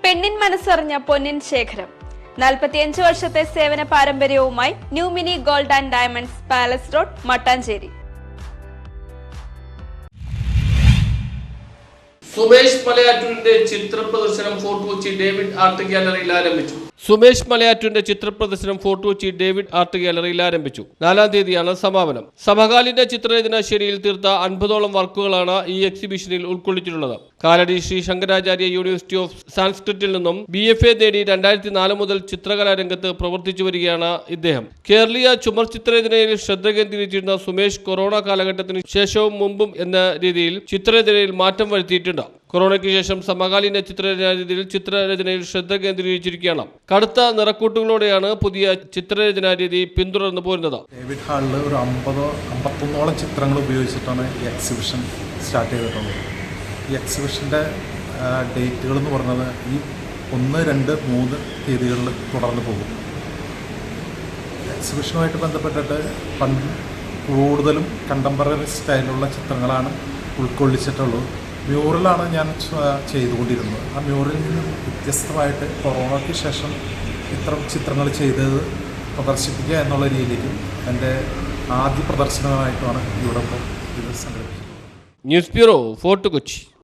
പെണ്ണിൻ മനസ്സറിഞ്ഞ പൊന്നിൻ ശേഖരം 45 വർഷത്തെ സേവന പാരമ്പര്യവുമായി New Mini Gold and Diamonds Palace Road Mattancherry. Sumesh മലയാറ്റൂരിന്റെ ചിത്ര പ്രദർശനം ഫോർട്ട് കൊച്ചി ഡേവിഡ് ആർട്ട് ഗ്യാലറിയിൽ ആരംഭിച്ചു. സുമേഷ് മലയാറ്റൂരിന്റെ ചിത്ര പ്രദർശനം ഫോർട്ട് കൊച്ചി ഡേവിഡ് ആർട്ട് ഗ്യാലറിയിൽ ആരംഭിച്ചു. 4-ാം തീയതിയാണ് സമാപനം. സമകാലീന ചിത്രരചനാ ശൈലിയിൽ തീർത്ത 50ഓളം വർക്കുകളാണ് ഈ എക്സിബിഷനിൽ ഉൾക്കൊള്ളിച്ചിട്ടുള്ളത്. കാലടി ശ്രീ ശങ്കരാചാര്യ യൂണിവേഴ്സിറ്റി ഓഫ് സാൻസ്ക്രിറ്റിൽ നിന്നും BFA നേടി 2004 മുതൽ ചിത്രകലാ രംഗത്ത് പ്രവർത്തിച്ചു വരികയാണ് ഇദ്ദേഹം. കേരളീയ ചുമർ ചിത്രരചനയിൽ ശ്രദ്ധ കേന്ദ്രീകരിച്ചിരുന്ന സുമേഷ് കൊറോണ കാലഘട്ടത്തിന് ശേഷവും മുമ്പും എന്ന രീതിയിൽ ചിത്രരചനയിൽ മാറ്റം വരുത്തിയിട്ടുണ്ട്. കൊറോണയ്ക്ക് ശേഷം സമകാലീന ചിത്രരചനയിൽ ശ്രദ്ധ കേന്ദ്രീകരിച്ചിരിക്കുകയാണ്. കടുത്ത നിറക്കൂട്ടുകളോടെയാണ് പുതിയ ചിത്രരചനാ രീതി പിന്തുടർന്നു പോരുന്നത്. ഡേവിഡ് ഹാളിൽ ഒരു 51ഓളം ചിത്രങ്ങൾ ഉപയോഗിച്ചിട്ടാണ് ഈ എക്സിബിഷൻ സ്റ്റാർട്ട് ചെയ്തിട്ടുള്ളത്. ഈ എക്സിബിഷൻ്റെ ഡേറ്റുകൾ എന്ന് പറയുന്നത് ഈ 1, 2, 3 തീയതികളിൽ തുടർന്ന് പോകും. എക്സിബിഷനുമായിട്ട് ബന്ധപ്പെട്ടിട്ട് കൂടുതലും കണ്ടംപററി സ്റ്റൈലുള്ള ചിത്രങ്ങളാണ് ഉൾക്കൊള്ളിച്ചിട്ടുള്ളത്. മ്യൂറലാണ് ഞാൻ ചെയ്തുകൊണ്ടിരുന്നത്. ആ മ്യൂറലിൽ നിന്നും വ്യത്യസ്തമായിട്ട് കൊറോണയ്ക്ക് ശേഷം ഇത്തരം ചിത്രങ്ങൾ ചെയ്തത് പ്രദർശിപ്പിക്കുക എന്നുള്ള രീതിയിലേക്കും എൻ്റെ ആദ്യ പ്രദർശനമായിട്ടുമാണ് ഇവിടെ ഇത് സംഘടിപ്പിച്ചത്. News bureau, fort Kochi.